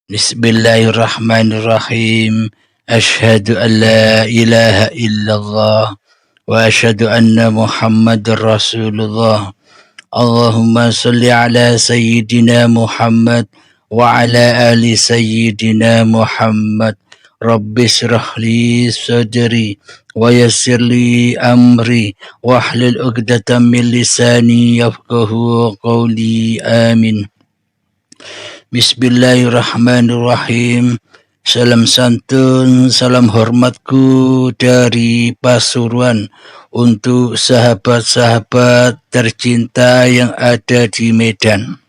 Bismillahirrahmanirrahim. Asyhadu an la ilaha illallah wa asyhadu anna Muhammadar Rasulullah. Allahumma salli ala sayyidina Muhammad wa ala ali sayyidina Muhammad. Rabbi shrah li sadri wa yassir li amri wahlul 'uqdatam min lisani yafqahu qawli. Amin. Bismillahirrahmanirrahim. Salam santun, salam hormatku dari Pasuruan untuk sahabat-sahabat tercinta yang ada di Medan.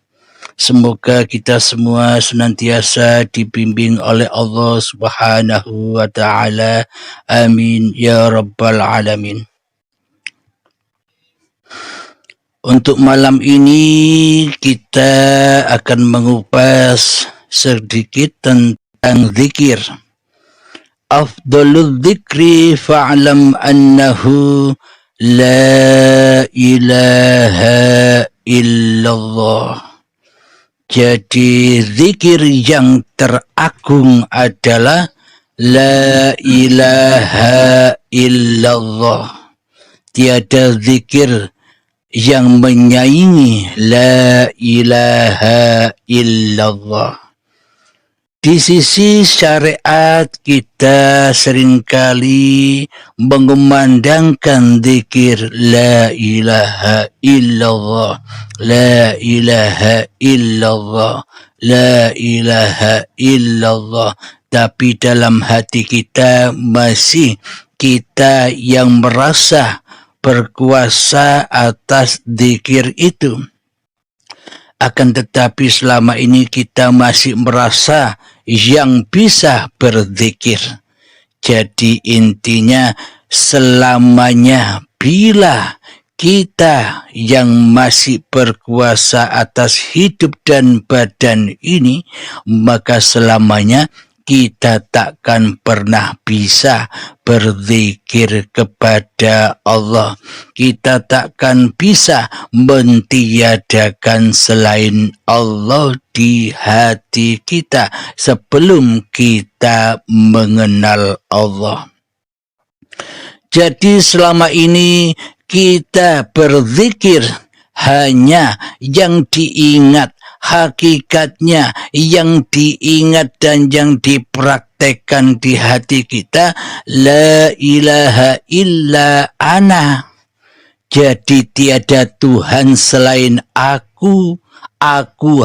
Semoga kita semua senantiasa dibimbing oleh Allah Subhanahu wa Ta'ala. Amin ya Rabbal Alamin. Untuk malam ini kita akan mengupas sedikit tentang zikir. Afdalul dzikri fa'lam annahu la ilaha illallah. Jadi zikir yang teragung adalah la ilaha illallah. Tiada zikir yang menyaingi la ilaha illallah. Di sisi syariat kita seringkali mengumandangkan zikir la ilaha illallah, la ilaha illallah, la ilaha illallah. Tapi dalam hati kita masih kita yang merasa berkuasa atas zikir itu. Akan tetapi selama ini kita masih merasa yang bisa berzikir. Jadi intinya selamanya bila kita yang masih berkuasa atas hidup dan badan ini, maka selamanya kita takkan pernah bisa berzikir kepada Allah. Kita takkan bisa mentiadakan selain Allah di hati kita sebelum kita mengenal Allah. Jadi selama ini kita berzikir hanya yang diingat, hakikatnya yang diingat dan yang dipraktekkan di hati kita, la ilaha illa ana. Jadi tiada Tuhan selain aku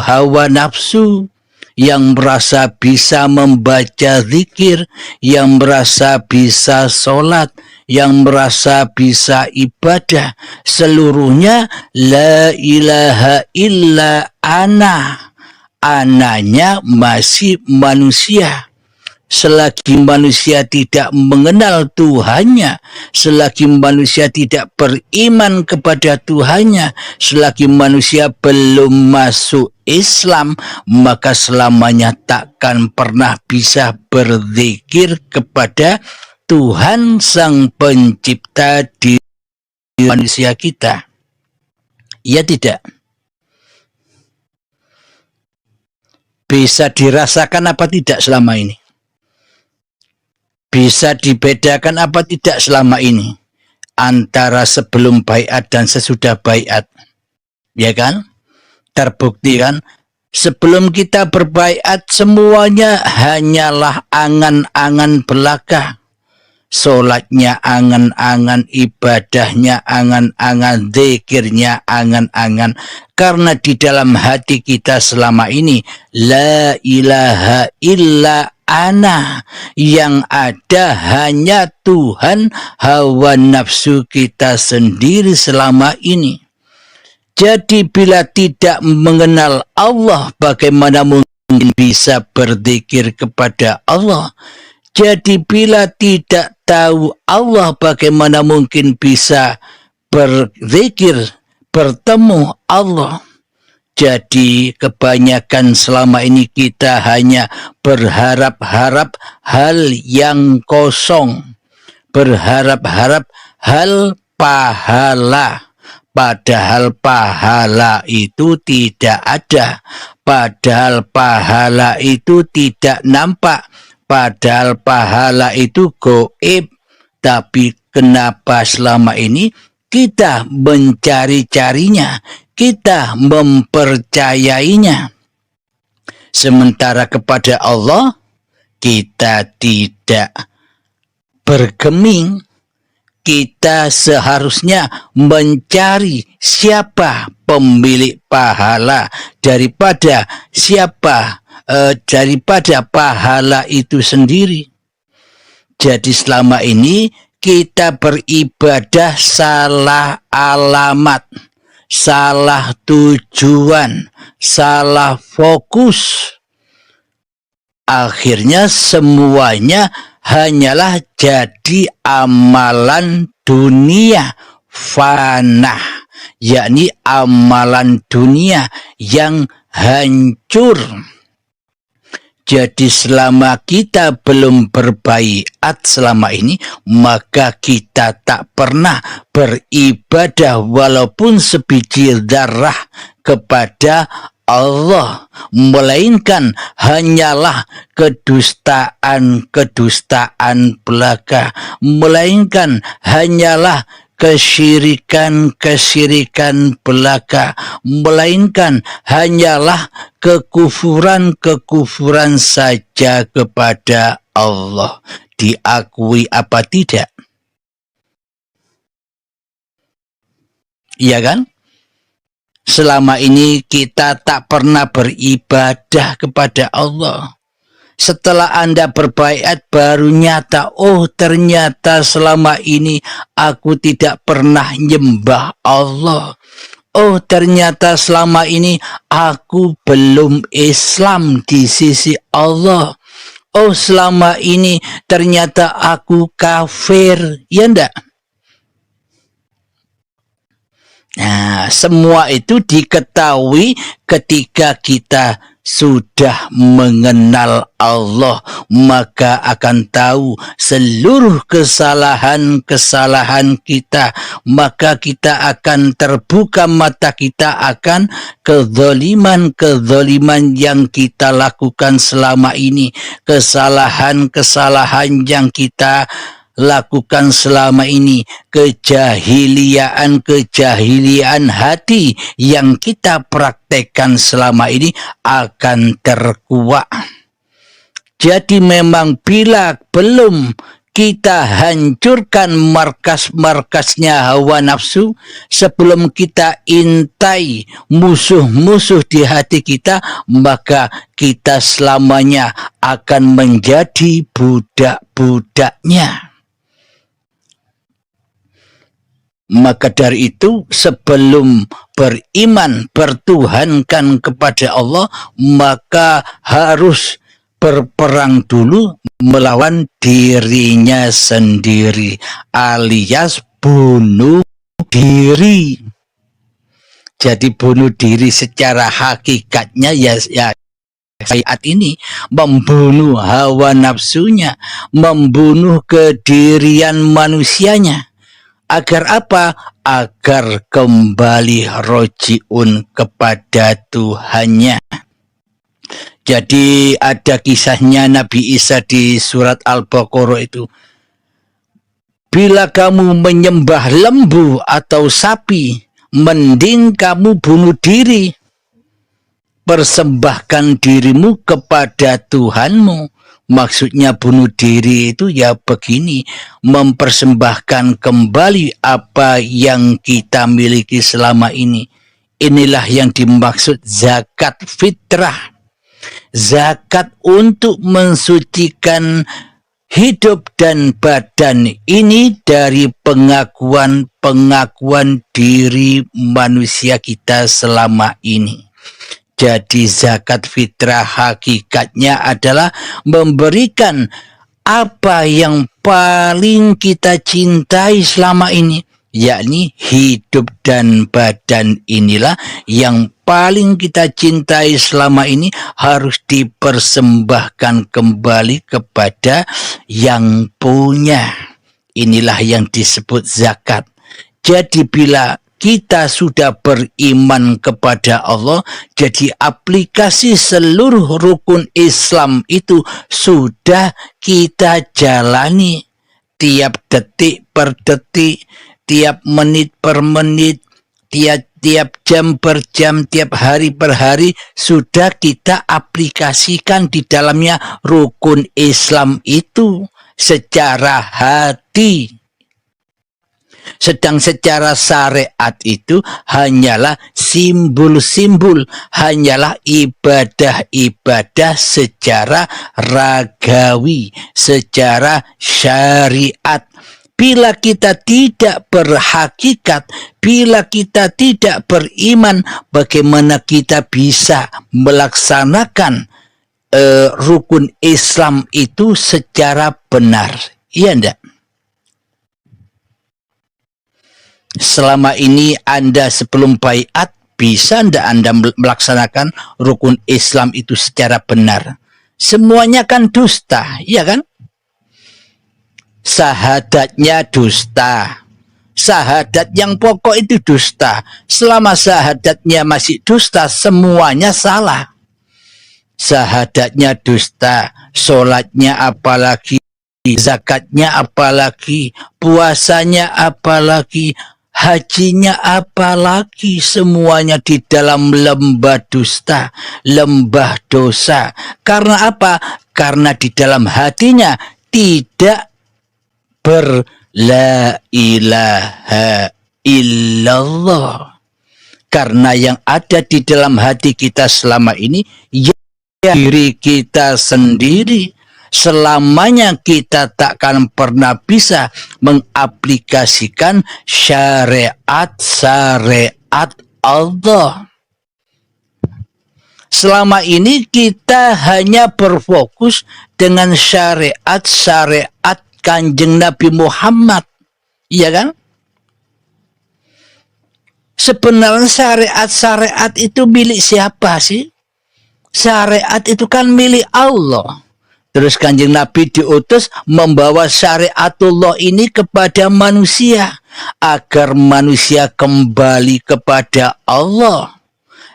hawa nafsu yang merasa bisa membaca zikir, yang merasa bisa sholat, yang merasa bisa ibadah, seluruhnya la ilaha illa ana. Ananya masih manusia. Selagi manusia tidak mengenal Tuhannya, selagi manusia tidak beriman kepada Tuhannya, selagi manusia belum masuk Islam, maka selamanya takkan pernah bisa berzikir kepada Tuhan Sang Pencipta di manusia kita. Ya tidak? Bisa dirasakan apa tidak selama ini? Bisa dibedakan apa tidak selama ini antara sebelum baiat dan sesudah baiat? Ya kan? Terbukti kan? Sebelum kita berbaiat semuanya hanyalah angan-angan belaka. Solatnya angan-angan, ibadahnya angan-angan, zikirnya angan-angan. Karena di dalam hati kita selama ini la ilaha illa ana, yang ada hanya Tuhan, hawa nafsu kita sendiri selama ini. Jadi bila tidak mengenal Allah, bagaimana mungkin bisa berzikir kepada Allah? Jadi bila tidak tahu Allah, bagaimana mungkin bisa berzikir, bertemu Allah? Jadi kebanyakan selama ini kita hanya berharap-harap hal yang kosong. Berharap-harap hal pahala. Padahal pahala itu tidak ada. Padahal pahala itu tidak nampak. Padahal pahala itu gaib. Tapi kenapa selama ini kita mencari-carinya, kita mempercayainya. Sementara kepada Allah kita tidak bergeming. Kita seharusnya mencari siapa pemilik pahala daripada pahala itu sendiri. Jadi selama ini kita beribadah salah alamat, salah tujuan, salah fokus. Akhirnya semuanya hanyalah jadi amalan dunia fana, yakni amalan dunia yang hancur. Jadi selama kita belum berbaiat selama ini, maka kita tak pernah beribadah walaupun sebiji darah kepada Allah, melainkan hanyalah kedustaan belaka, melainkan hanyalah kesyirikan belaka, melainkan hanyalah kekufuran saja kepada Allah. Diakui apa tidak? Iya kan? Selama ini kita tak pernah beribadah kepada Allah. Setelah Anda berbaiat baru nyata, oh ternyata selama ini aku tidak pernah nyembah Allah. Oh ternyata selama ini aku belum Islam di sisi Allah. Oh selama ini ternyata aku kafir. Ya enggak? Nah, semua itu diketahui ketika kita sudah mengenal Allah, maka akan tahu seluruh kesalahan-kesalahan kita, maka kita akan terbuka mata kita akan kezaliman-kezaliman yang kita lakukan selama ini, kesalahan-kesalahan yang kita lakukan selama ini, kejahiliaan hati yang kita praktekkan selama ini akan terkuak. Jadi memang bila belum kita hancurkan markas-markasnya hawa nafsu, sebelum kita intai musuh-musuh di hati kita, maka kita selamanya akan menjadi budak-budaknya. Maka dari itu sebelum beriman, bertuhankan kepada Allah, maka harus berperang dulu melawan dirinya sendiri, alias bunuh diri. Jadi bunuh diri secara hakikatnya ya saat ini membunuh hawa nafsunya, membunuh kedirian manusianya. Agar apa? Agar kembali rojiun kepada Tuhannya. Jadi ada kisahnya Nabi Isa di surat Al-Baqarah itu. Bila kamu menyembah lembu atau sapi, mending kamu bunuh diri. Persembahkan dirimu kepada Tuhanmu. Maksudnya bunuh diri itu ya begini, mempersembahkan kembali apa yang kita miliki selama ini. Inilah yang dimaksud zakat fitrah. Zakat untuk mensucikan hidup dan badan ini dari pengakuan diri manusia kita selama ini. Jadi zakat fitrah hakikatnya adalah memberikan apa yang paling kita cintai selama ini, yakni hidup dan badan inilah yang paling kita cintai selama ini harus dipersembahkan kembali kepada yang punya. Inilah yang disebut zakat. Jadi bila kita sudah beriman kepada Allah, jadi aplikasi seluruh rukun Islam itu sudah kita jalani tiap detik per detik, tiap menit per menit, tiap jam per jam, tiap hari per hari, sudah kita aplikasikan di dalamnya rukun Islam itu secara hati. Sedang secara syariat itu hanyalah simbol-simbol, hanyalah ibadah-ibadah secara ragawi, secara syariat. Bila kita tidak berhakikat, bila kita tidak beriman, bagaimana kita bisa melaksanakan rukun Islam itu secara benar? Iya enggak? Selama ini Anda sebelum baiat, bisa enggak Anda melaksanakan rukun Islam itu secara benar? Semuanya kan dusta, iya kan? Syahadatnya dusta. Syahadat yang pokok itu dusta. Selama syahadatnya masih dusta, semuanya salah. Syahadatnya dusta, sholatnya apalagi, zakatnya apalagi, puasanya apalagi, hajinya apalagi, semuanya di dalam lembah dusta, lembah dosa. Karena apa? Karena di dalam hatinya tidak la ilaha illallah. Karena yang ada di dalam hati kita selama ini ya diri kita sendiri. Selamanya kita takkan pernah bisa mengaplikasikan syariat Allah. Selama ini kita hanya berfokus dengan syariat Kanjeng Nabi Muhammad, iya kan? Sebenarnya syariat itu milik siapa sih? Syariat itu kan milik Allah. Terus Kanjeng Nabi diutus membawa syariatullah ini kepada manusia, agar manusia kembali kepada Allah.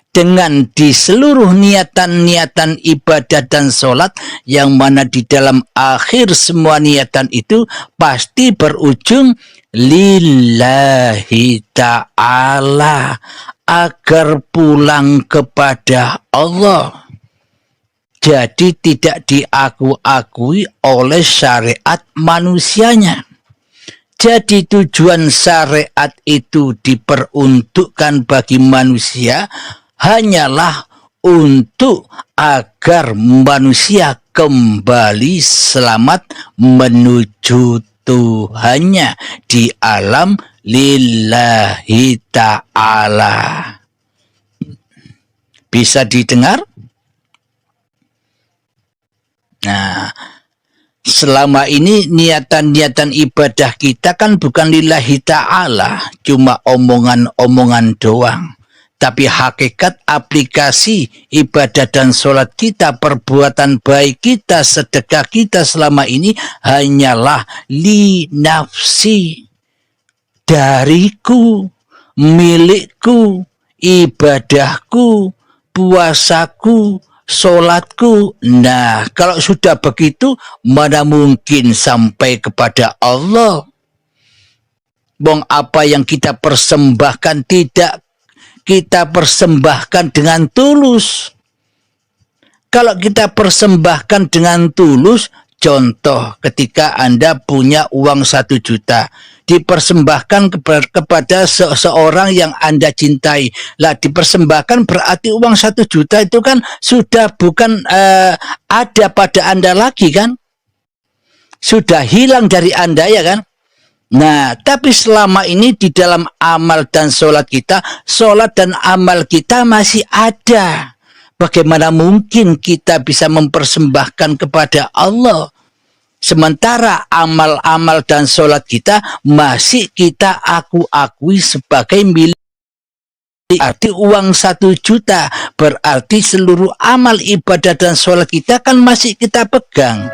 Dengan di seluruh niatan-niatan ibadah dan sholat, yang mana di dalam akhir semua niatan itu pasti berujung lillahi ta'ala, agar pulang kepada Allah. Jadi tidak diakui oleh syariat manusianya. Jadi tujuan syariat itu diperuntukkan bagi manusia hanyalah untuk agar manusia kembali selamat menuju Tuhannya di alam lillahi ta'ala. Bisa didengar? Nah, selama ini niatan-niatan ibadah kita kan bukan lillahi ta'ala, cuma omongan-omongan doang. Tapi hakikat aplikasi ibadah dan sholat kita, perbuatan baik kita, sedekah kita selama ini hanyalah li nafsi, dariku, milikku, ibadahku, puasaku, sholatku. Nah, kalau sudah begitu, mana mungkin sampai kepada Allah? Bong, apa yang kita persembahkan tidak kita persembahkan dengan tulus. Kalau kita persembahkan dengan tulus, contoh ketika Anda punya uang 1 juta, dipersembahkan kepada seseorang yang Anda cintai. Lah, dipersembahkan berarti uang 1 juta itu kan sudah bukan ada pada Anda lagi kan? Sudah hilang dari Anda, ya kan? Nah, tapi selama ini di dalam amal dan sholat kita, sholat dan amal kita masih ada. Bagaimana mungkin kita bisa mempersembahkan kepada Allah? Sementara amal-amal dan sholat kita masih kita akui sebagai milik. Berarti uang 1 juta, berarti seluruh amal ibadah dan sholat kita kan masih kita pegang.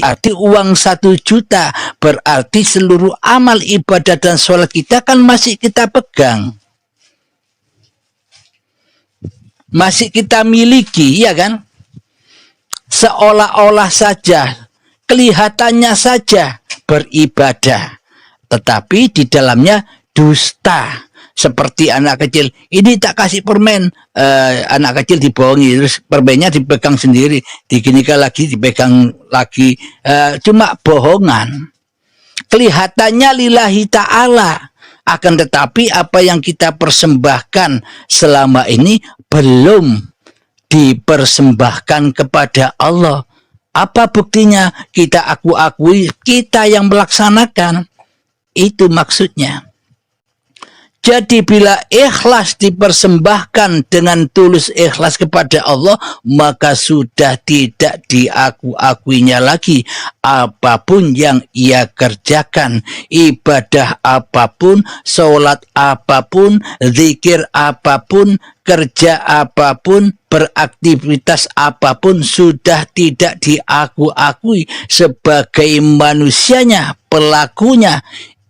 arti uang 1 juta, berarti seluruh amal ibadah dan sholat kita kan masih kita pegang, masih kita miliki, ya kan? Seolah-olah saja, kelihatannya saja beribadah, tetapi di dalamnya dusta. Seperti anak kecil, ini tak kasih permen, anak kecil dibohongi, terus permennya dipegang sendiri, diginikan lagi, dipegang lagi, cuma bohongan. Kelihatannya lillahi ta'ala, akan tetapi apa yang kita persembahkan selama ini belum dipersembahkan kepada Allah. Apa buktinya? Kita akui kita yang melaksanakan. Itu maksudnya. Jadi bila ikhlas dipersembahkan dengan tulus ikhlas kepada Allah, maka sudah tidak diaku-akuinya lagi apapun yang ia kerjakan, ibadah apapun, sholat apapun, zikir apapun, kerja apapun, beraktivitas apapun, sudah tidak diaku-akui sebagai manusianya, pelakunya.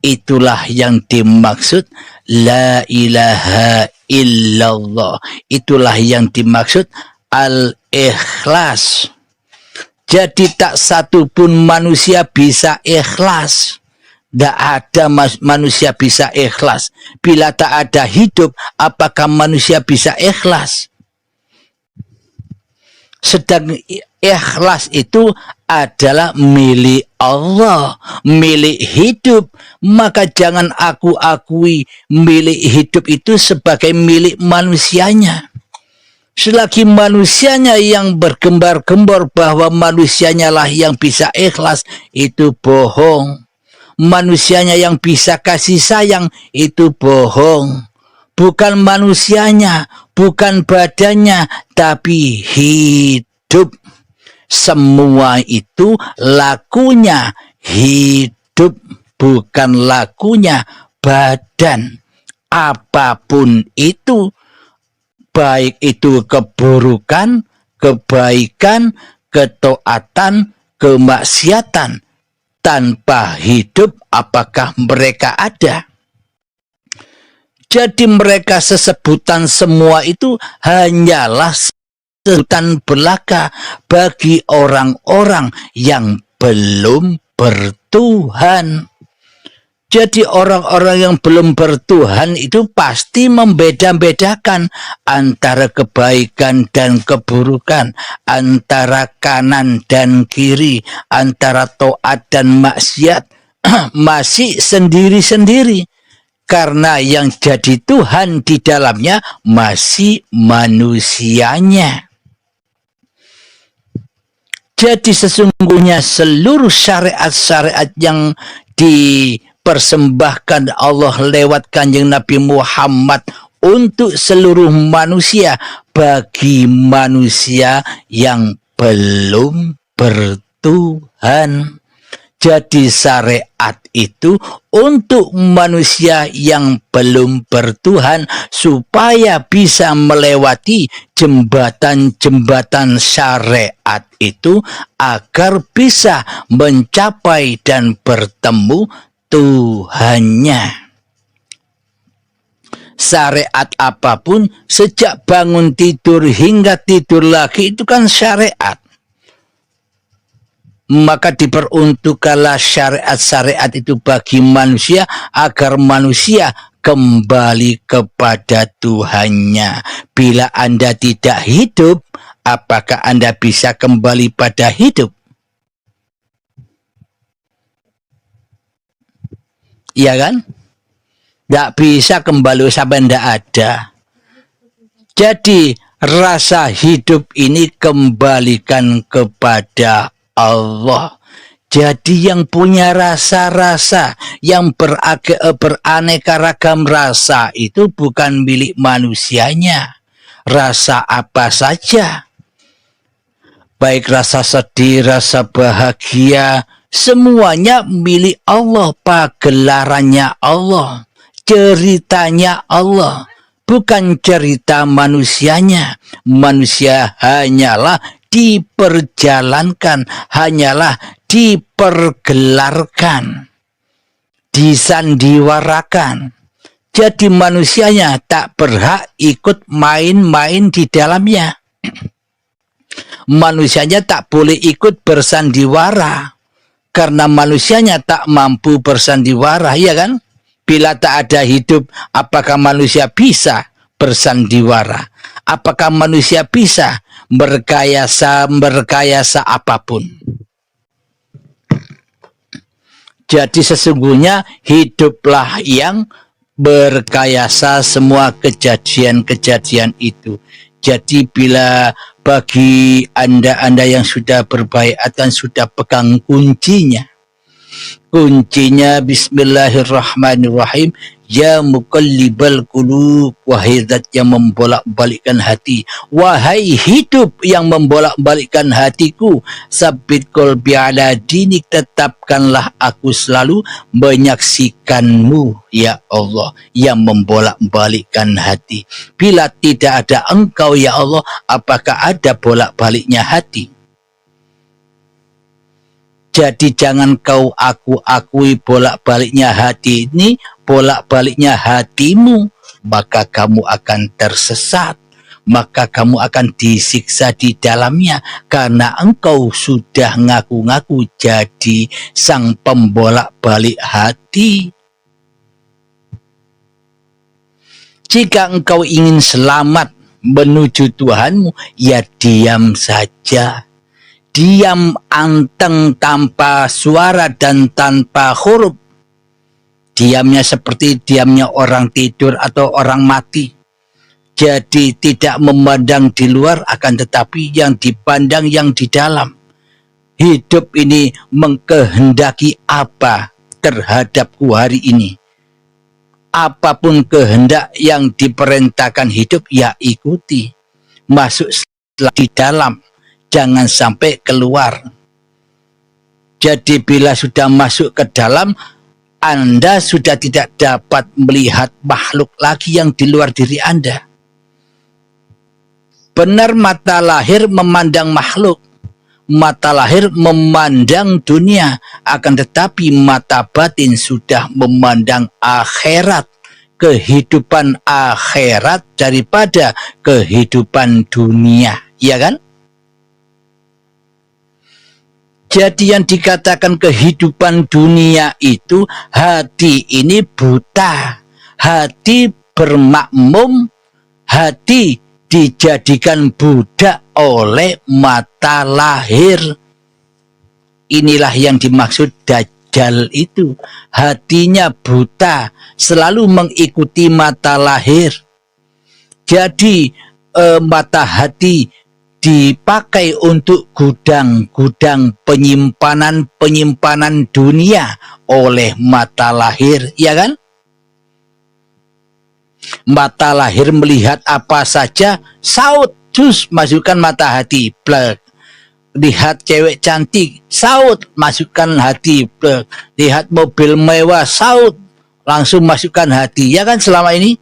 Itulah yang dimaksud la ilaha illallah. Itulah yang dimaksud al-ikhlas. Jadi tak satu pun manusia bisa ikhlas. Tidak ada manusia bisa ikhlas. Bila tak ada hidup, apakah manusia bisa ikhlas? Sedang ikhlas itu adalah milik Allah, milik hidup. Maka jangan aku akui milik hidup itu sebagai milik manusianya. Selagi manusianya yang bergembar-gembor bahwa manusianya lah yang bisa ikhlas, itu bohong. Manusianya yang bisa kasih sayang, itu bohong. Bukan manusianya, bukan badannya, tapi hidup. Semua itu lakunya hidup, bukan lakunya badan. Apapun itu, baik itu keburukan, kebaikan, ketaatan, kemaksiatan, tanpa hidup apakah mereka ada? Jadi mereka sesebutan semua itu hanyalah sebutan belaka bagi orang-orang yang belum bertuhan. Jadi orang-orang yang belum bertuhan itu pasti membeda-bedakan antara kebaikan dan keburukan, antara kanan dan kiri, antara taat dan maksiat, masih sendiri-sendiri. Karena yang jadi Tuhan di dalamnya masih manusianya. Jadi sesungguhnya seluruh syariat-syariat yang dipersembahkan Allah lewat Kanjeng Nabi Muhammad untuk seluruh manusia, bagi manusia yang belum bertuhan. Jadi syariat itu untuk manusia yang belum bertuhan supaya bisa melewati jembatan-jembatan syariat itu agar bisa mencapai dan bertemu Tuhannya. Syariat apapun sejak bangun tidur hingga tidur lagi itu kan syariat. Maka diperuntukkanlah syariat-syariat itu bagi manusia agar manusia kembali kepada Tuhannya. Bila Anda tidak hidup, apakah Anda bisa kembali pada hidup? Iya kan? Tidak bisa kembali sampai tidak ada. Jadi rasa hidup ini kembalikan kepada Allah. Jadi yang punya rasa-rasa, yang beraneka ragam rasa itu bukan milik manusianya. Rasa apa saja, baik rasa sedih, rasa bahagia, semuanya milik Allah, pagelarannya Allah, ceritanya Allah, bukan cerita manusianya. Manusia hanyalah diperjalankan, hanyalah dipergelarkan, disandiwarakan. Jadi manusianya tak berhak ikut main-main di dalamnya. Manusianya tak boleh ikut bersandiwara, karena manusianya tak mampu bersandiwara, ya kan? Bila tak ada hidup, apakah manusia bisa bersandiwara? Apakah manusia bisa berkayasa apapun? Jadi sesungguhnya hiduplah yang berkayasa semua kejadian-kejadian itu. Jadi bila bagi anda yang sudah berbaiat dan sudah pegang kuncinya bismillahirrahmanirrahim, ya muqallibal qulub, wahai zat yang membolak-balikkan hati, wahai hidup yang membolak-balikkan hatiku, sabbit qalbi ala dinik, tetapkanlah aku selalu menyaksikanmu ya Allah yang membolak-balikkan hati. Bila tidak ada engkau ya Allah, apakah ada bolak-baliknya hati? Jadi jangan kau akui bolak-baliknya hati ini, bolak-baliknya hatimu, maka kamu akan tersesat, maka kamu akan disiksa di dalamnya, karena engkau sudah ngaku-ngaku jadi sang pembolak-balik hati. Jika engkau ingin selamat menuju Tuhanmu, ya diam saja. Diam anteng tanpa suara dan tanpa huruf. Diamnya seperti diamnya orang tidur atau orang mati. Jadi tidak memandang di luar, akan tetapi yang dipandang yang di dalam. Hidup ini mengkehendaki apa terhadapku hari ini. Apapun kehendak yang diperintahkan hidup, ya ikuti. Masuk di dalam. Jangan sampai keluar. Jadi bila sudah masuk ke dalam, Anda sudah tidak dapat melihat makhluk lagi yang di luar diri Anda. Benar mata lahir memandang makhluk, mata lahir memandang dunia, akan tetapi mata batin sudah memandang akhirat, kehidupan akhirat daripada kehidupan dunia, ya kan? Jadi yang dikatakan kehidupan dunia itu, hati ini buta, hati bermakmum, hati dijadikan budak oleh mata lahir. Inilah yang dimaksud Dajjal itu. Hatinya buta, selalu mengikuti mata lahir. Jadi mata hati dipakai untuk gudang-gudang penyimpanan dunia oleh mata lahir, ya kan? Mata lahir melihat apa saja, saut, jus, masukkan mata hati, plek. Lihat cewek cantik, saut, masukkan hati, plek. Lihat mobil mewah, saut, langsung masukkan hati, ya kan selama ini?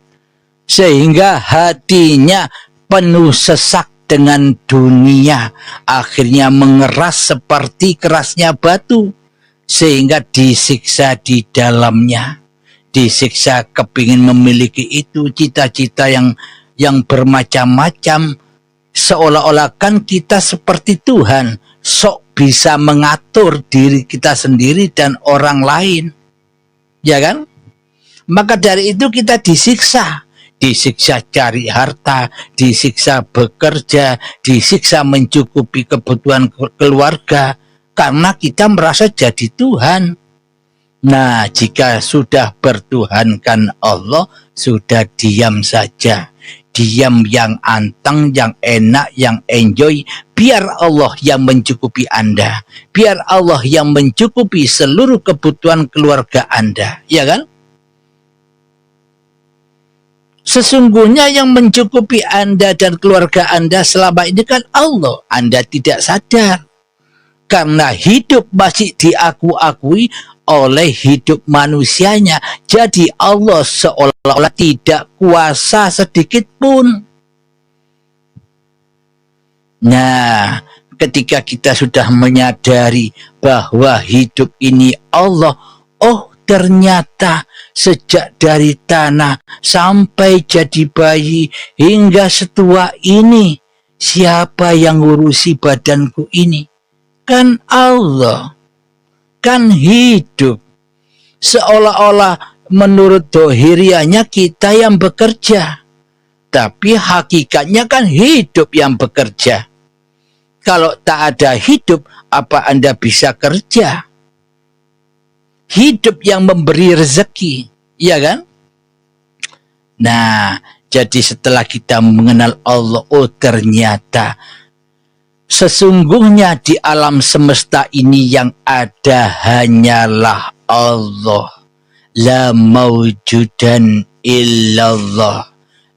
Sehingga hatinya penuh sesak dengan dunia, akhirnya mengeras seperti kerasnya batu, sehingga disiksa di dalamnya, disiksa kepingin memiliki itu, cita-cita yang bermacam-macam, seolah-olah kan kita seperti Tuhan, sok bisa mengatur diri kita sendiri dan orang lain, ya kan? Maka dari itu kita disiksa cari harta, disiksa bekerja, disiksa mencukupi kebutuhan keluarga, karena kita merasa jadi Tuhan. Nah, jika sudah bertuhankan Allah, sudah diam saja. Diam yang anteng, yang enak, yang enjoy. Biar Allah yang mencukupi Anda. Biar Allah yang mencukupi seluruh kebutuhan keluarga Anda. Ya kan? Sesungguhnya yang mencukupi Anda dan keluarga Anda selama ini kan Allah. Anda tidak sadar. Karena hidup masih diakui oleh hidup manusianya. Jadi Allah seolah-olah tidak kuasa sedikit pun. Nah, ketika kita sudah menyadari bahwa hidup ini Allah, oh ternyata sejak dari tanah sampai jadi bayi hingga setua ini, siapa yang ngurusi badanku ini? Kan Allah, kan hidup. Seolah-olah menurut dohirianya kita yang bekerja, tapi hakikatnya kan hidup yang bekerja. Kalau tak ada hidup, apa Anda bisa kerja? Hidup yang memberi rezeki, ya kan? Nah, jadi setelah kita mengenal Allah, oh ternyata sesungguhnya di alam semesta ini yang ada hanyalah Allah. La mawjudan illallah.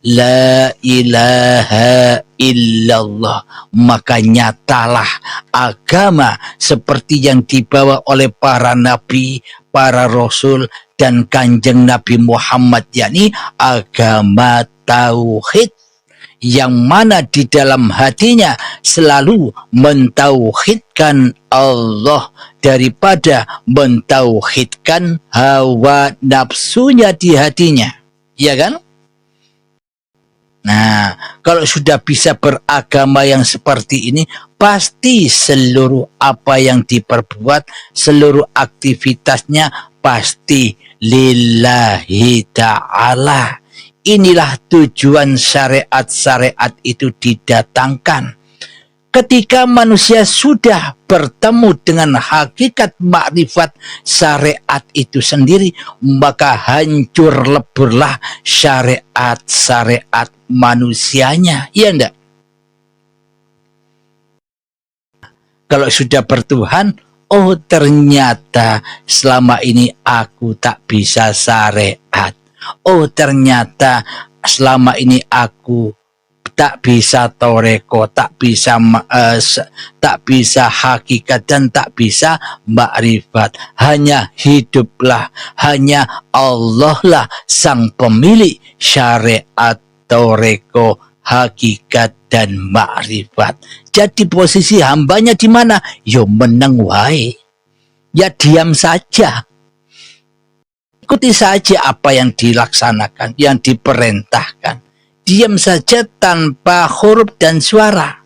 La ilaha illallah. Maka nyatalah agama seperti yang dibawa oleh para nabi, para rasul, dan kanjeng Nabi Muhammad, yakni agama tauhid, yang mana di dalam hatinya selalu mentauhidkan Allah daripada mentauhidkan hawa nafsunya di hatinya, ya kan? Nah, kalau sudah bisa beragama yang seperti ini, pasti seluruh apa yang diperbuat, seluruh aktivitasnya pasti lillahi ta'ala. Inilah tujuan syariat-syariat itu didatangkan. Ketika manusia sudah bertemu dengan hakikat makrifat syariat itu sendiri, maka hancur leburlah syariat-syariat manusianya, iya enggak? Kalau sudah bertuhan, oh ternyata selama ini aku tak bisa syariat. Oh ternyata selama ini aku tak bisa toreko, tak bisa hakikat, dan tak bisa makrifat. Hanya hiduplah, hanya Allah lah sang pemilik syariat, toreko, hakikat, dan makrifat. Jadi posisi hambanya di mana? Yo meneng wae. Ya diam saja. Ikuti saja apa yang dilaksanakan, yang diperintahkan. Diam saja tanpa huruf dan suara.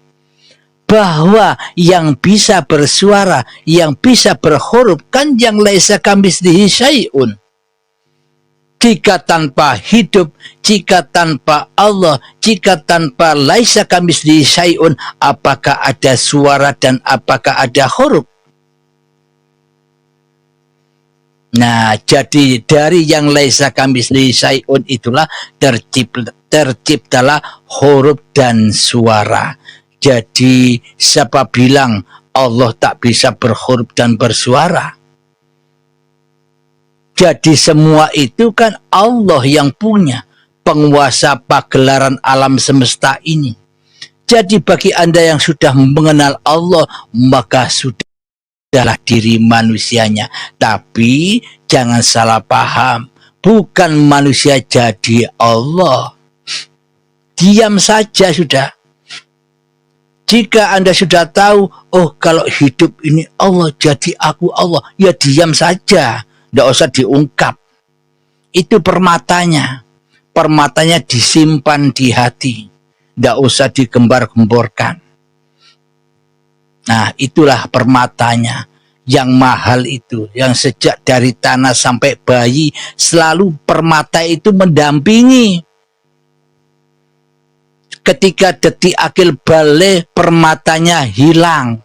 Bahwa yang bisa bersuara, yang bisa berhuruf kan yang laisa kamitslihi syai'un. Jika tanpa hidup, jika tanpa Allah, jika tanpa laisa kamitslihi syai'un, apakah ada suara dan apakah ada huruf? Nah, jadi dari yang laisa kamitslihi syai'un itulah terciptalah huruf dan suara. Jadi siapa bilang Allah tak bisa berhuruf dan bersuara? Jadi semua itu kan Allah yang punya, penguasa pagelaran alam semesta ini. Jadi bagi Anda yang sudah mengenal Allah, maka sudah adalah diri manusianya. Tapi jangan salah paham, bukan manusia jadi Allah. Diam saja sudah. Jika Anda sudah tahu, oh kalau hidup ini Allah, jadi aku Allah, ya diam saja, tidak usah diungkap. Itu permatanya. Permatanya disimpan di hati, tidak usah digembar-gemborkan. Nah, itulah permatanya yang mahal itu, yang sejak dari tanah sampai bayi selalu permata itu mendampingi. Ketika detik akil balik, permatanya hilang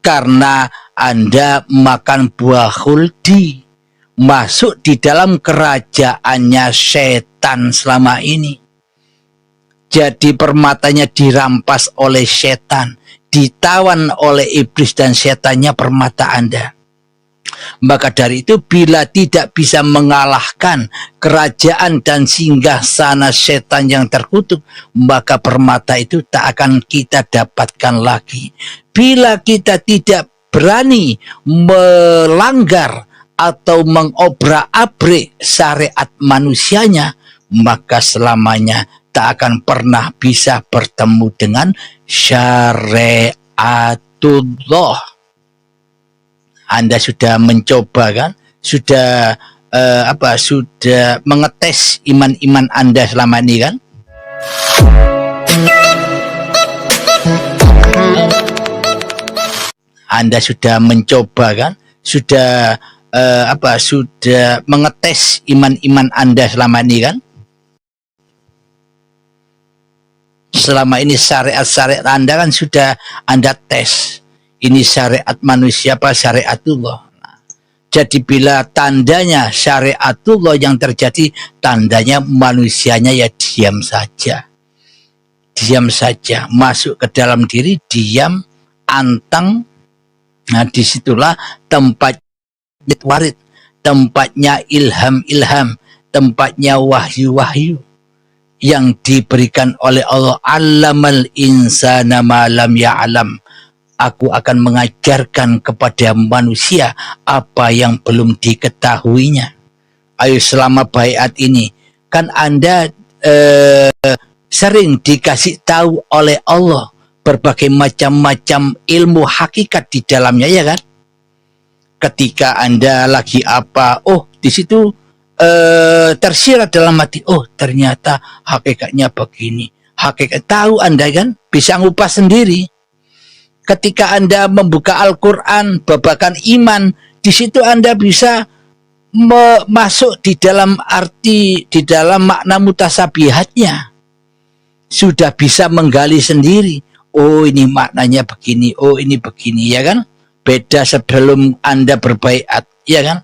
karena Anda makan buah khuldi, masuk di dalam kerajaannya setan selama ini. Jadi permatanya dirampas oleh setan, ditawan oleh iblis dan setannya permata Anda. Maka dari itu bila tidak bisa mengalahkan kerajaan dan singgahsana setan yang terkutuk, maka permata itu tak akan kita dapatkan lagi. Bila kita tidak berani melanggar atau mengobrak-abrik syariat manusianya, maka selamanya tak akan pernah bisa bertemu dengan syariatullah. Anda sudah mencoba kan? Sudah sudah mengetes iman-iman Anda selama ini kan? Anda sudah mencoba kan? Sudah sudah mengetes iman-iman Anda selama ini kan? Selama ini syariat-syariat Anda kan sudah Anda tes. Ini syariat manusia apa syariatullah. Jadi bila tandanya syariatullah yang terjadi, tandanya manusianya ya diam saja. Diam saja, masuk ke dalam diri, diam, anteng. Nah, disitulah tempat warid, tempatnya ilham-ilham, tempatnya wahyu-wahyu yang diberikan oleh Allah. Allamal insana ma lam ya'lam. Aku akan mengajarkan kepada manusia apa yang belum diketahuinya. Ayo selama baiat ini, kan Anda sering dikasih tahu oleh Allah berbagai macam-macam ilmu hakikat di dalamnya, ya kan? Ketika Anda lagi apa, oh di situ tersirat dalam hati, oh ternyata hakikatnya begini. Hakikat tahu Anda kan, bisa ngupas sendiri. Ketika Anda membuka Al-Quran, babakan iman, di situ Anda bisa masuk di dalam arti, di dalam makna mutasabihatnya. Sudah bisa menggali sendiri. Oh ini maknanya begini, oh ini begini, ya kan? Beda sebelum Anda berbaiat, ya kan?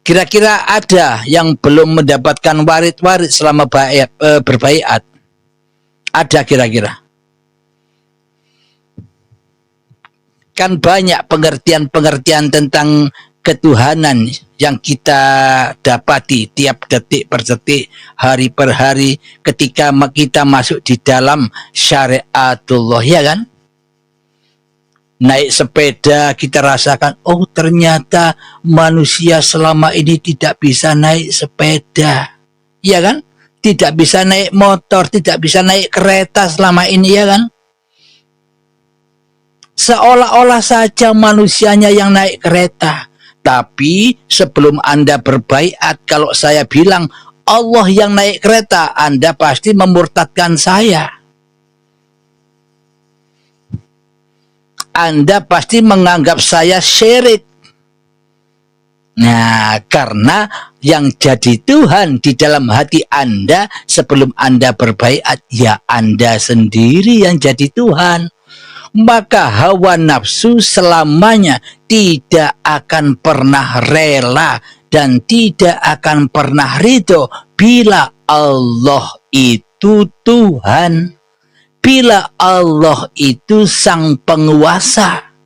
Kira-kira ada yang belum mendapatkan warid-warid selama berbaiat? Ada kira-kira? Kan banyak pengertian-pengertian tentang ketuhanan yang kita dapati tiap detik per detik, hari per hari ketika kita masuk di dalam syariatullah, ya kan? Naik sepeda kita rasakan, oh ternyata manusia selama ini tidak bisa naik sepeda, ya kan? Tidak bisa naik motor, tidak bisa naik kereta selama ini, ya kan? Seolah-olah saja manusianya yang naik kereta. Tapi sebelum Anda berbaiat, kalau saya bilang Allah yang naik kereta, Anda pasti memurtadkan saya. Anda pasti menganggap saya syirik. Nah, karena yang jadi Tuhan di dalam hati Anda sebelum Anda berbaiat, ya Anda sendiri yang jadi Tuhan. Maka hawa nafsu selamanya tidak akan pernah rela dan tidak akan pernah ridho bila Allah itu Tuhan, bila Allah itu sang penguasa.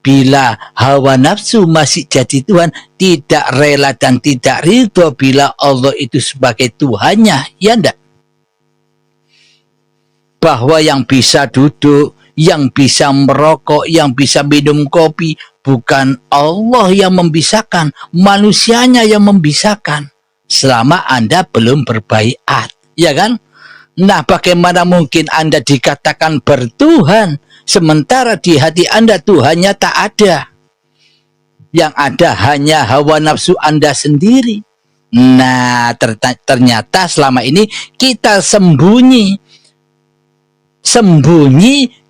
Bila hawa nafsu masih jadi Tuhan, tidak rela dan tidak ridho bila Allah itu sebagai Tuhannya, ya enggak? Bahwa yang bisa duduk, yang bisa merokok, yang bisa minum kopi, bukan Allah yang membisahkan, manusianya yang membisahkan. Selama Anda belum berbaiat, ya kan? Nah, bagaimana mungkin Anda dikatakan bertuhan, sementara di hati Anda Tuhannya tak ada. Yang ada hanya hawa nafsu Anda sendiri. Nah, ternyata selama ini kita sembunyi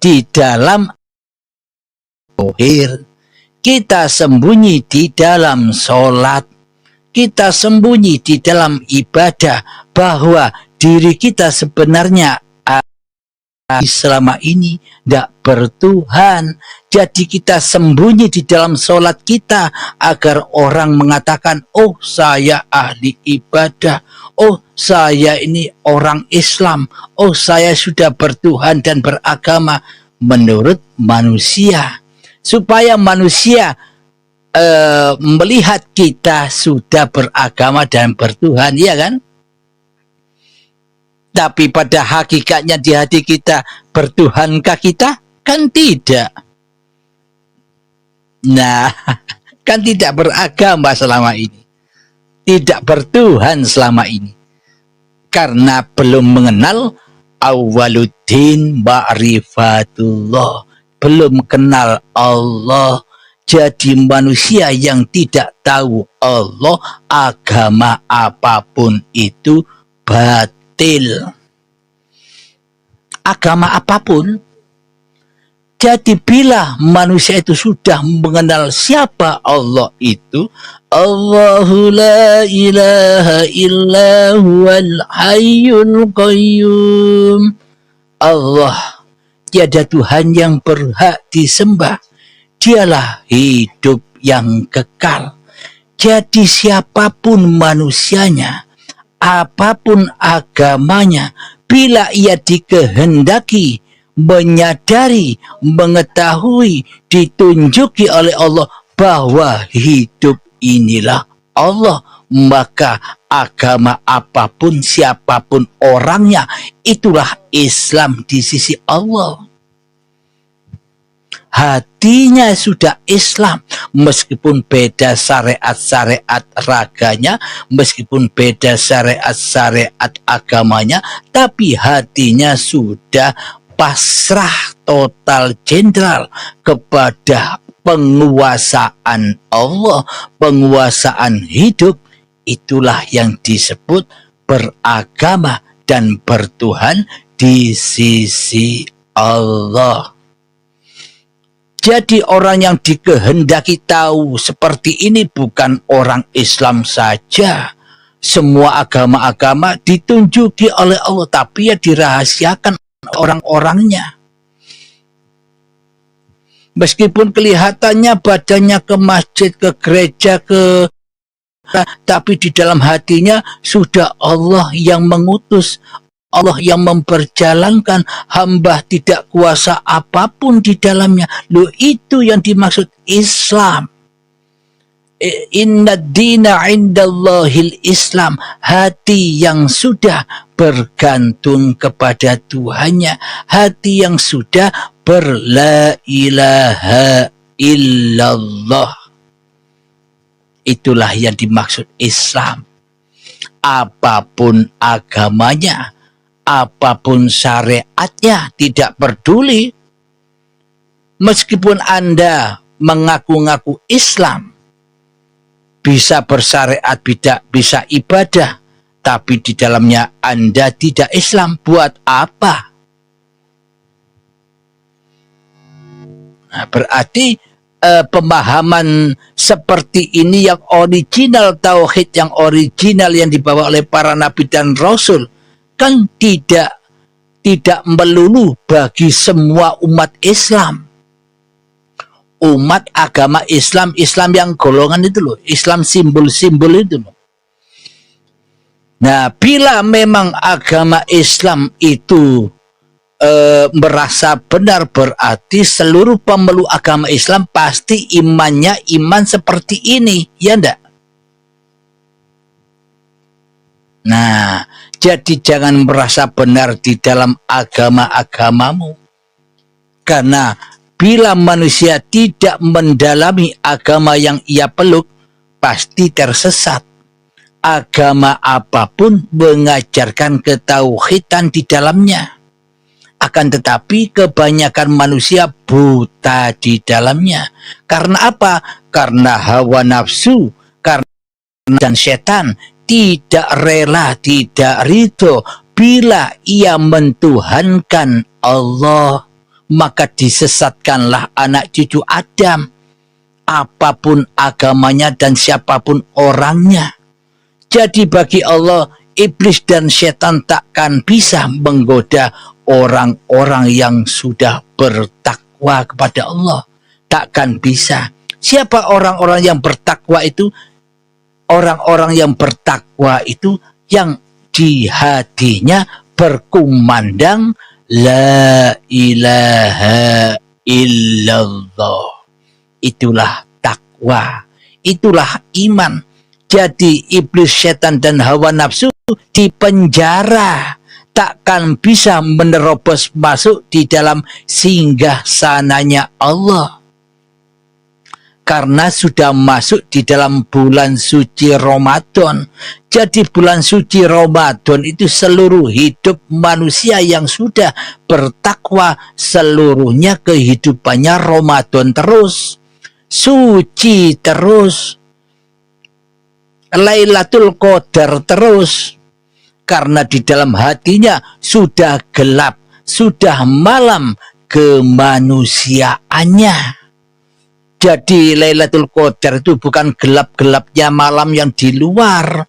di dalam zahir, kita sembunyi di dalam sholat, kita sembunyi di dalam ibadah, bahwa diri kita sebenarnya selama ini tidak bertuhan. Jadi kita sembunyi di dalam sholat kita agar orang mengatakan, oh saya ahli ibadah, oh saya ini orang Islam, oh saya sudah bertuhan dan beragama menurut manusia. Supaya manusia melihat kita sudah beragama dan bertuhan, ya kan? Tapi pada hakikatnya di hati kita, bertuhankah kita? Kan tidak. Nah, kan tidak beragama selama ini. Tidak bertuhan selama ini. karena belum mengenal awaluddin ma'rifatullah, belum kenal Allah. Jadi manusia yang tidak tahu Allah, agama apapun itu batil. Agama apapun. Jadi bila manusia itu sudah mengenal siapa Allah itu, Allahu la ilaha illa huwal hayyul qayyum. Allah, tiada Tuhan yang berhak disembah. Dialah hidup yang kekal. Jadi siapapun manusianya, apapun agamanya, bila ia dikehendaki, menyadari, mengetahui, ditunjuki oleh Allah bahwa hidup inilah Allah, maka agama apapun, siapapun orangnya, itulah Islam di sisi Allah. Hatinya sudah Islam, meskipun beda syariat-syariat raganya, meskipun beda syariat-syariat agamanya, tapi hatinya sudah pasrah total jenderal kepada penguasaan Allah, penguasaan hidup. Itulah yang disebut beragama dan bertuhan di sisi Allah. Jadi orang yang dikehendaki tahu seperti ini bukan orang Islam saja. Semua agama-agama ditunjuki oleh Allah, tapi ya dirahasiakan orang-orangnya. Meskipun kelihatannya badannya ke masjid, ke gereja, tapi di dalam hatinya sudah Allah yang mengutus, Allah yang memperjalankan, hamba tidak kuasa apapun di dalamnya. Loh, itu yang dimaksud Islam. Inna dina indallahil Islam. Hati yang sudah bergantung kepada Tuhannya, hati yang sudah berla ilaha illallah. Itulah yang dimaksud Islam. Apapun agamanya, apapun syariatnya, tidak peduli. Meskipun Anda mengaku-ngaku Islam, bisa bersyariat, bisa ibadah, tapi di dalamnya Anda tidak Islam, buat apa? Nah, berarti pemahaman seperti ini yang original, tauhid yang original yang dibawa oleh para nabi dan rasul, kan tidak melulu bagi semua umat Islam. Umat agama Islam, Islam yang golongan itu loh, Islam simbol-simbol itu loh. Nah, bila memang agama Islam itu merasa benar, berarti seluruh pemeluk agama Islam pasti imannya iman seperti ini, ya enggak? Nah, jadi jangan merasa benar di dalam agama-agamamu. Karena bila manusia tidak mendalami agama yang ia peluk, pasti tersesat. Agama apapun mengajarkan ketauhidan di dalamnya. Akan tetapi kebanyakan manusia buta di dalamnya. Karena apa? Karena hawa nafsu, karena dan setan tidak rela, tidak ridho bila ia mentuhankan Allah, maka disesatkanlah anak cucu Adam, apapun agamanya dan siapapun orangnya. Jadi bagi Allah, iblis dan setan takkan bisa menggoda orang-orang yang sudah bertakwa kepada Allah. Takkan bisa. Siapa orang-orang yang bertakwa itu? Orang-orang yang bertakwa itu yang di hatinya berkumandang la ilaha illallah. Itulah takwa, itulah iman. Jadi iblis, setan dan hawa nafsu dipenjara, takkan bisa menerobos masuk di dalam singgah sananya Allah. karena sudah masuk di dalam bulan suci Ramadan. Jadi bulan suci Ramadan itu seluruh hidup manusia yang sudah bertakwa, seluruhnya kehidupannya Ramadan terus, suci terus, Lailatul Qadar terus, karena di dalam hatinya sudah gelap, sudah malam kemanusiaannya. Jadi Lailatul Qadar itu bukan gelap-gelapnya malam yang di luar,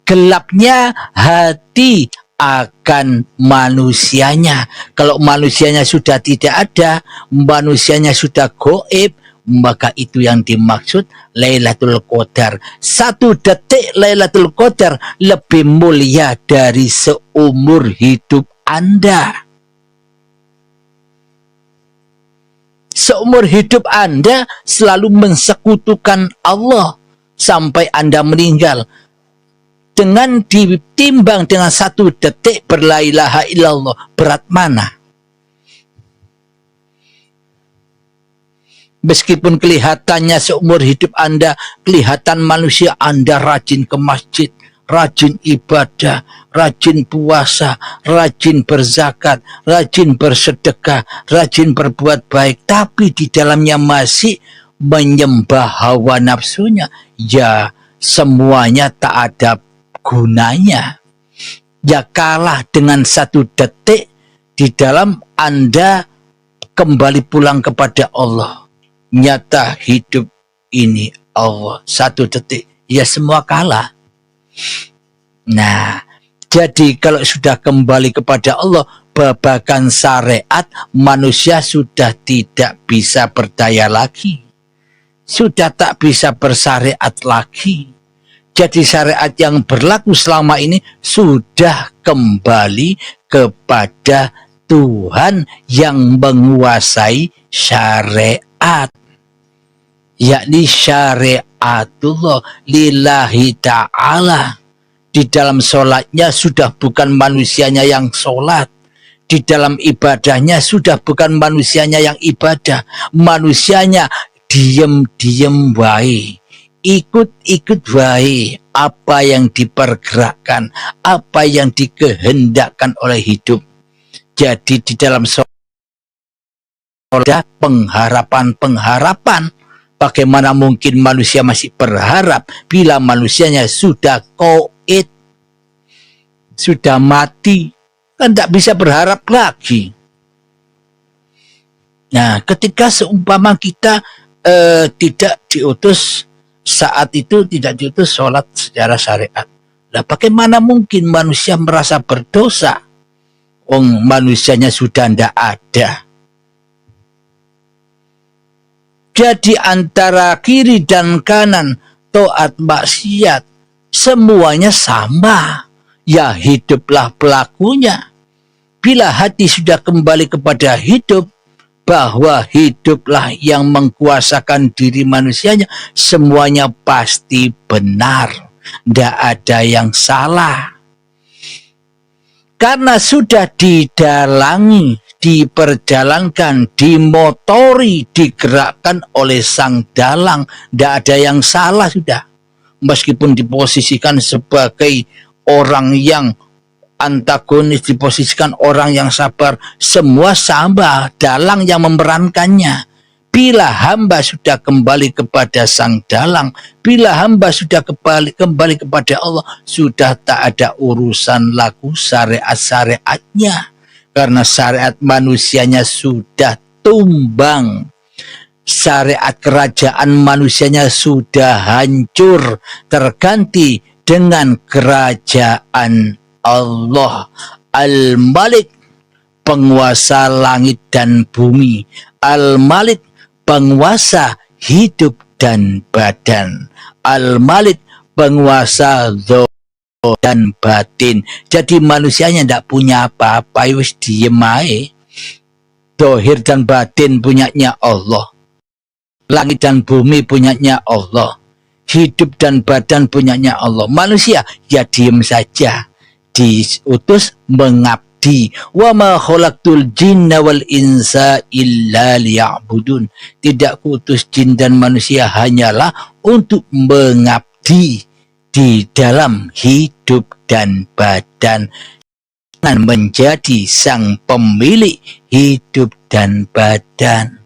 gelapnya hati akan manusianya. Kalau manusianya sudah tidak ada, manusianya sudah goib, maka itu yang dimaksud Lailatul Qadar. 1 detik Lailatul Qadar lebih mulia dari seumur hidup Anda. Seumur hidup Anda selalu mensekutukan Allah sampai Anda meninggal. Dengan ditimbang dengan 1 detik berla ilaha illallah, berat mana? Meskipun kelihatannya seumur hidup Anda, kelihatan manusia Anda rajin ke masjid, rajin ibadah, rajin puasa, rajin berzakat, rajin bersedekah, rajin berbuat baik, tapi di dalamnya masih menyembah hawa nafsunya, ya semuanya tak ada gunanya. Ya kalah dengan 1 detik di dalam Anda kembali pulang kepada Allah. Nyata hidup ini Allah, 1 detik, ya semua kalah. Nah, jadi kalau sudah kembali kepada Allah, babakan syariat, manusia sudah tidak bisa berdaya lagi, sudah tak bisa bersyariat lagi. Jadi syariat yang berlaku selama ini sudah kembali kepada Tuhan yang menguasai syariat, yakni syariatullah lillahi ta'ala. Di dalam sholatnya sudah bukan manusianya yang sholat, di dalam ibadahnya sudah bukan manusianya yang ibadah, manusianya diem-diem wae, ikut-ikut wae apa yang dipergerakkan, apa yang dikehendakkan oleh hidup. Jadi di dalam sholat pengharapan-pengharapan. Bagaimana mungkin manusia masih berharap bila manusianya sudah koid, sudah mati, kan tak bisa berharap lagi. Nah, ketika seumpama kita tidak diutus saat itu, tidak diutus sholat secara syariat, nah bagaimana mungkin manusia merasa berdosa? Manusianya sudah tidak ada. Jadi antara kiri dan kanan, taat maksiat, semuanya sama. Ya hiduplah pelakunya. Bila hati sudah kembali kepada hidup, bahwa hiduplah yang mengkuasakan diri manusianya, semuanya pasti benar. Tidak ada yang salah. Karena sudah didalangi, diperjalankan, dimotori, digerakkan oleh sang dalang, tidak ada yang salah sudah. Meskipun diposisikan sebagai orang yang antagonis, diposisikan orang yang sabar, semua sama, dalang yang memerankannya. Bila hamba sudah kembali kepada sang dalang, bila hamba sudah kembali kepada Allah, sudah tak ada urusan laku syariat-syariatnya. Karena syariat manusianya sudah tumbang. Syariat kerajaan manusianya sudah hancur, terganti dengan kerajaan Allah. Al-Malik, penguasa langit dan bumi. Al-Malik, penguasa hidup dan badan. Al-Malik, penguasa zahir dan batin. Jadi manusianya tidak punya apa-apa, wis diem ae. Zahir dan batin punyanya Allah. Langit dan bumi punyanya Allah. Hidup dan badan punyanya Allah. Manusia ya diem saja. Diutus mengabdi mengabdi. Wa ma khalaqtul jinna wal insa illa liya'budun. Tidak kuutus jin dan manusia hanyalah untuk mengabdi di dalam hidup dan badan, dan menjadi sang pemilik hidup dan badan.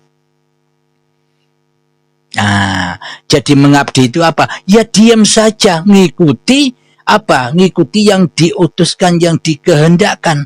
Nah, jadi mengabdi itu apa? Ya diam saja, ngikuti apa? Ngikuti yang diutuskan, yang dikehendakkan.